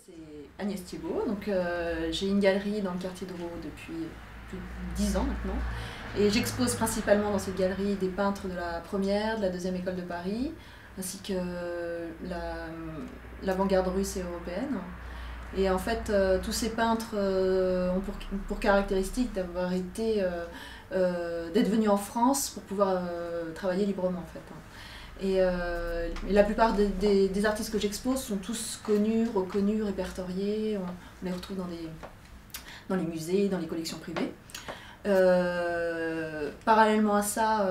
C'est Agnès Thiebaud, donc j'ai une galerie dans le quartier de Roux depuis plus de 10 ans maintenant. Et j'expose principalement dans cette galerie des peintres de la première, de la deuxième école de Paris, ainsi que l'avant-garde russe et européenne. Et en fait, tous ces peintres ont pour caractéristique d'avoir été, d'être venus en France pour pouvoir travailler librement en fait. Et la plupart des artistes que j'expose sont tous connus, reconnus, répertoriés. On les retrouve dans les musées, dans les collections privées. Parallèlement à ça,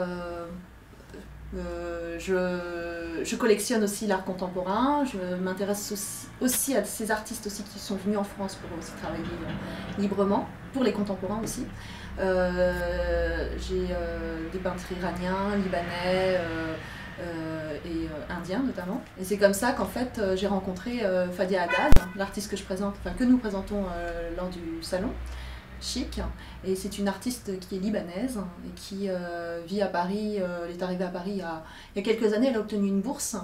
je collectionne aussi l'art contemporain. Je m'intéresse aussi à ces artistes aussi qui sont venus en France pour aussi travailler librement, pour les contemporains aussi. J'ai des peintres iraniens, libanais, et indien notamment. Et c'est comme ça qu'en fait j'ai rencontré Fadia Haddad, l'artiste que que nous présentons lors du salon Chic. Et c'est une artiste qui est libanaise et qui vit à Paris. Elle est arrivée à Paris il y a quelques années. Elle a obtenu une bourse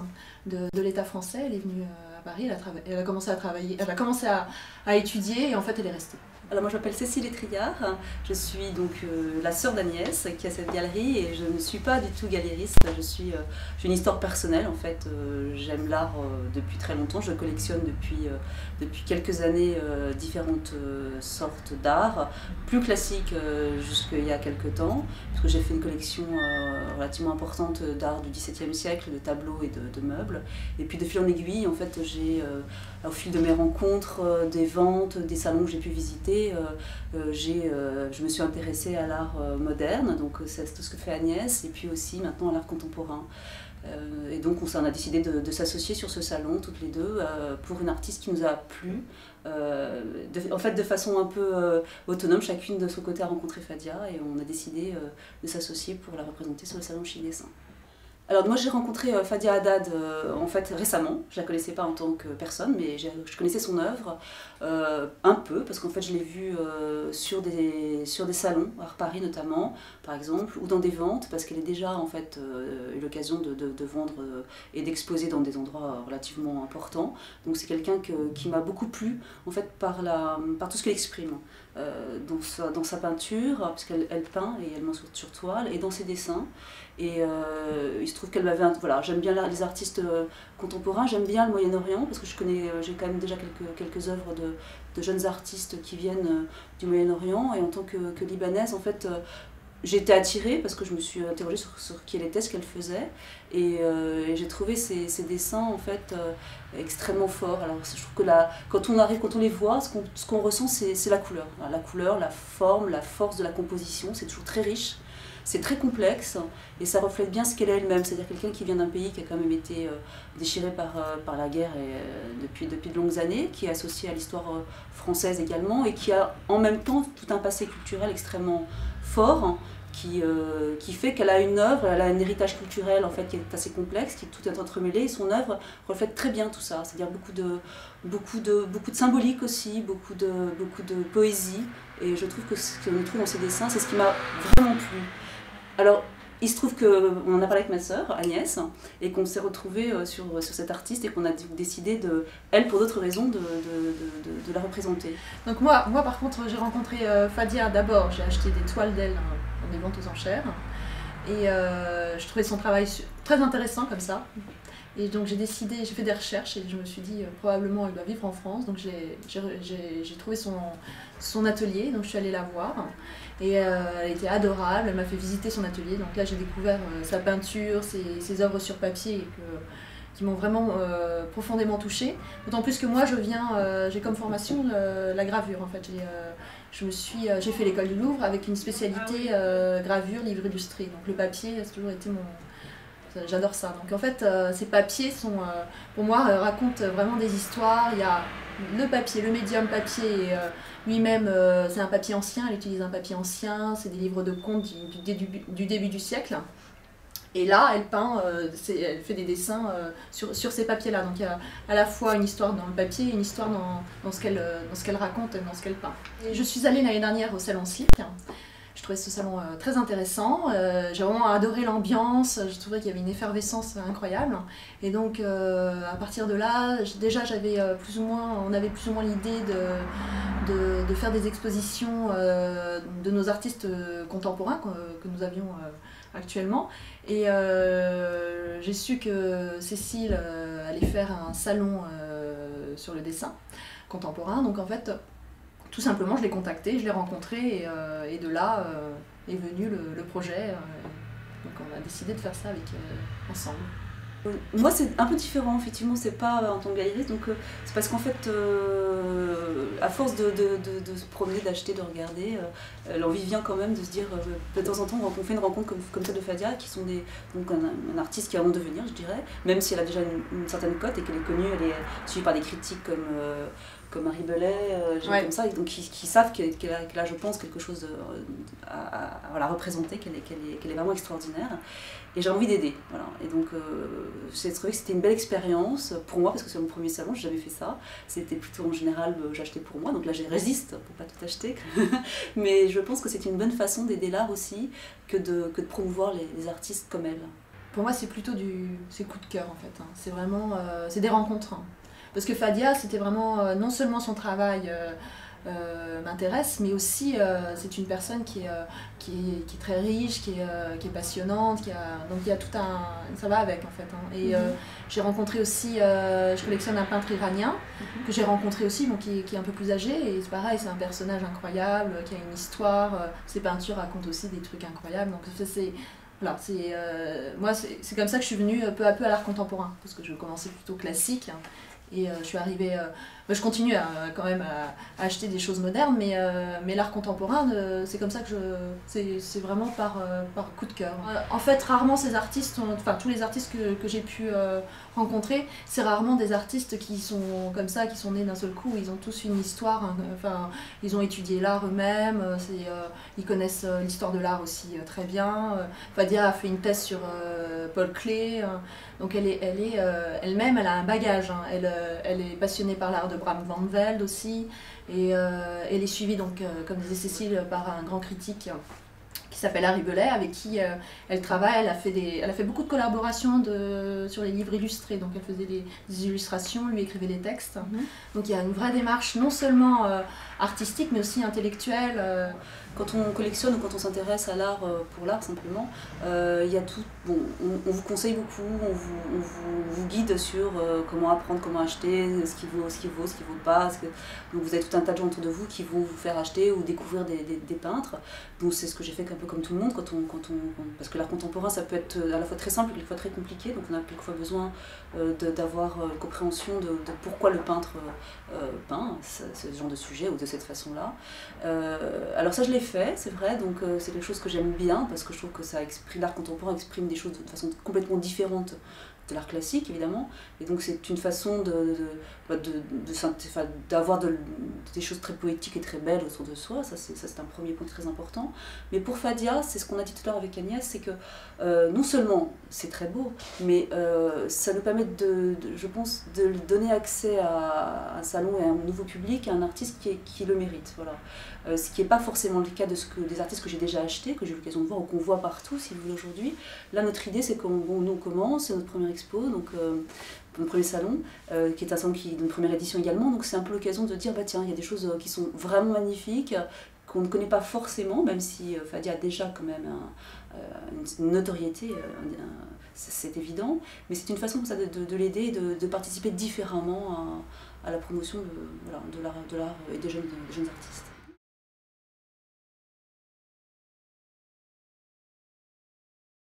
de l'État français. Elle est venue à Paris. Elle a commencé à travailler. Elle a commencé à étudier et en fait elle est restée. Alors moi je m'appelle Cécile Etriard, je suis donc la sœur d'Agnès qui a cette galerie et je ne suis pas du tout galériste, j'ai une histoire personnelle en fait, j'aime l'art depuis très longtemps, je collectionne depuis quelques années différentes sortes d'art, plus classiques jusqu'il y a quelques temps, parce que j'ai fait une collection relativement importante d'art du XVIIe siècle, de tableaux et de meubles, et puis de fil en aiguille en fait j'ai au fil de mes rencontres, des ventes, des salons que j'ai pu visiter, je me suis intéressée à l'art moderne, donc c'est tout ce que fait Agnès, et puis aussi maintenant à l'art contemporain. Et donc on a décidé de s'associer sur ce salon, toutes les deux, pour une artiste qui nous a plu. En fait de façon un peu autonome, chacune de son côté a rencontré Fadia, et on a décidé de s'associer pour la représenter sur le salon Chic Dessin. Alors moi j'ai rencontré Fadia Haddad en fait récemment, je la connaissais pas en tant que personne mais je connaissais son œuvre un peu parce qu'en fait je l'ai vue sur des salons, à Paris notamment par exemple, ou dans des ventes parce qu'elle a déjà en fait eu l'occasion de vendre et d'exposer dans des endroits relativement importants. Donc c'est quelqu'un qui m'a beaucoup plu en fait par tout ce qu'elle exprime dans sa peinture, parce qu'elle peint également sur toile et dans ses dessins. Et il se trouve qu'elle m'avait... Voilà, j'aime bien les artistes contemporains, j'aime bien le Moyen-Orient, parce que j'ai quand même déjà quelques œuvres de jeunes artistes qui viennent du Moyen-Orient, et en tant que libanaise, en fait, j'ai été attirée parce que je me suis interrogée sur qui elle était, ce qu'elle faisait, et j'ai trouvé ses dessins en fait extrêmement forts. Alors je trouve que quand on les voit, ce qu'on ressent c'est la couleur. La couleur, la forme, la force de la composition, c'est toujours très riche. C'est très complexe et ça reflète bien ce qu'elle est elle-même, c'est-à-dire quelqu'un qui vient d'un pays qui a quand même été déchiré par la guerre depuis de longues années, qui est associé à l'histoire française également et qui a en même temps tout un passé culturel extrêmement fort qui fait qu'elle a une œuvre, elle a un héritage culturel en fait qui est assez complexe, qui est tout entremêlé, et son œuvre reflète très bien tout ça, c'est-à-dire beaucoup de symbolique aussi, beaucoup de poésie, et je trouve que ce qu'on trouve dans ses dessins, c'est ce qui m'a vraiment plu. Alors, il se trouve qu'on en a parlé avec ma sœur, Agnès, et qu'on s'est retrouvés sur cette artiste et qu'on a décidé, elle pour d'autres raisons, de la représenter. Donc moi par contre, j'ai rencontré Fadia d'abord, j'ai acheté des toiles d'elle dans des ventes aux enchères, et je trouvais son travail très intéressant comme ça. Et donc j'ai fait des recherches et je me suis dit probablement elle doit vivre en France, donc j'ai trouvé son atelier, donc je suis allée la voir et elle était adorable, elle m'a fait visiter son atelier, donc là j'ai découvert sa peinture, ses œuvres sur papier qui m'ont vraiment profondément touchée, d'autant plus que moi j'ai comme formation la gravure en fait, j'ai fait l'école du Louvre avec une spécialité gravure, livre illustré, donc le papier c'est toujours été j'adore ça. Donc en fait, ces papiers pour moi, racontent vraiment des histoires. Il y a le papier, le médium papier, lui-même, c'est un papier ancien, elle utilise un papier ancien, c'est des livres de contes du début du siècle. Et là, elle peint, elle fait des dessins sur ces papiers-là. Donc il y a à la fois une histoire dans le papier et une histoire dans ce qu'elle raconte et dans ce qu'elle peint. Et je suis allée l'année dernière au Salon Slick. Je trouvais ce salon très intéressant, j'ai vraiment adoré l'ambiance, je trouvais qu'il y avait une effervescence incroyable. Et donc à partir de là, déjà on avait plus ou moins l'idée de faire des expositions de nos artistes contemporains que nous avions actuellement. Et j'ai su que Cécile allait faire un salon sur le dessin contemporain. Donc en fait, tout simplement, je l'ai contacté, je l'ai rencontré et de là est venu le projet. Donc on a décidé de faire ça ensemble. Moi c'est un peu différent, effectivement, c'est pas en tant que galeriste, donc c'est parce qu'en fait, à force de se promener, d'acheter, de regarder, l'envie vient quand même de se dire, de temps en temps on fait une rencontre comme celle de Fadia, qui sont donc un artiste qui a un long devenir, je dirais, même si elle a déjà une certaine cote et qu'elle est connue, elle est suivie par des critiques comme Marie Belay, comme ça, et donc qui savent qu'elle a, je pense, quelque chose à représenter, qu'elle est vraiment extraordinaire. Et j'ai envie d'aider, voilà. Et donc j'ai trouvé que c'était une belle expérience pour moi, parce que c'est mon premier salon, j'ai jamais fait ça. C'était plutôt en général, j'achetais pour moi, donc là j'ai résiste pour pas tout acheter. Mais je pense que c'est une bonne façon d'aider l'art aussi, que de promouvoir les artistes comme elle. Pour moi c'est plutôt c'est coup de cœur en fait, hein. C'est vraiment, c'est des rencontres. Hein. Parce que Fadia, c'était vraiment, non seulement son travail m'intéresse, mais aussi c'est une personne qui est très riche, qui est passionnante, donc il y a tout ça va avec en fait. Hein. Et j'ai rencontré aussi, je collectionne un peintre iranien, que j'ai rencontré aussi, bon, qui est un peu plus âgé, et c'est pareil, c'est un personnage incroyable, qui a une histoire, ses peintures racontent aussi des trucs incroyables, donc c'est... Voilà, moi c'est comme ça que je suis venue peu à peu à l'art contemporain, parce que je commençais plutôt classique, hein, et je suis arrivée, je continue quand même à acheter des choses modernes, mais l'art contemporain, c'est comme ça que c'est vraiment par coup de cœur. En fait, rarement ces artistes, enfin tous les artistes que j'ai pu rencontrer, c'est rarement des artistes qui sont comme ça, qui sont nés d'un seul coup, ils ont tous une histoire, hein, enfin, ils ont étudié l'art eux-mêmes, ils connaissent l'histoire de l'art aussi très bien. Fadia a fait une thèse sur Paul Klee, donc elle-même, elle a un bagage, hein. Elle est passionnée par l'art de Bram Van Velde aussi, et elle est suivie, donc, comme disait Cécile, par un grand critique qui s'appelle Harry Belay, avec qui elle travaille. Elle a fait beaucoup de collaborations sur les livres illustrés, donc elle faisait des illustrations, lui écrivait les textes. Donc il y a une vraie démarche, non seulement artistique, mais aussi intellectuelle. Quand on collectionne ou quand on s'intéresse à l'art pour l'art simplement, il y a tout. Bon, on vous conseille beaucoup, on vous guide sur comment apprendre, comment acheter, ce qui vaut, ce qui vaut pas. Donc vous avez tout un tas de gens autour de vous qui vont vous faire acheter ou découvrir des peintres. Donc c'est ce que j'ai fait un peu comme tout le monde, parce que l'art contemporain ça peut être à la fois très simple et quelquefois très compliqué, donc on a quelquefois besoin d'avoir une compréhension de pourquoi le peintre peint ce genre de sujet ou de cette façon-là. Alors ça je l'ai fait, c'est vrai, donc c'est quelque chose que j'aime bien parce que je trouve que l'art contemporain exprime des choses de façon complètement différente de l'art classique évidemment, et donc c'est une façon d'avoir des choses très poétiques et très belles autour de soi. Ça c'est un premier point très important. Mais pour Fadia, c'est ce qu'on a dit tout à l'heure avec Agnès, c'est que non seulement c'est très beau, mais ça nous permet je pense, de donner accès à un salon et à un nouveau public, à un artiste qui le mérite. Voilà. Ce qui n'est pas forcément le cas des artistes que j'ai déjà achetés, que j'ai eu l'occasion de voir ou qu'on voit partout, si vous voulez, aujourd'hui. Là, notre idée, c'est nous on commence, c'est notre première expo, donc notre premier salon, qui est un salon d'une première édition également, donc c'est un peu l'occasion de dire, bah tiens, il y a des choses qui sont vraiment magnifiques, qu'on ne connaît pas forcément, même si Fadia a déjà quand même une notoriété, c'est évident, mais c'est une façon comme ça de l'aider, de participer différemment à la promotion de l'art et des jeunes artistes.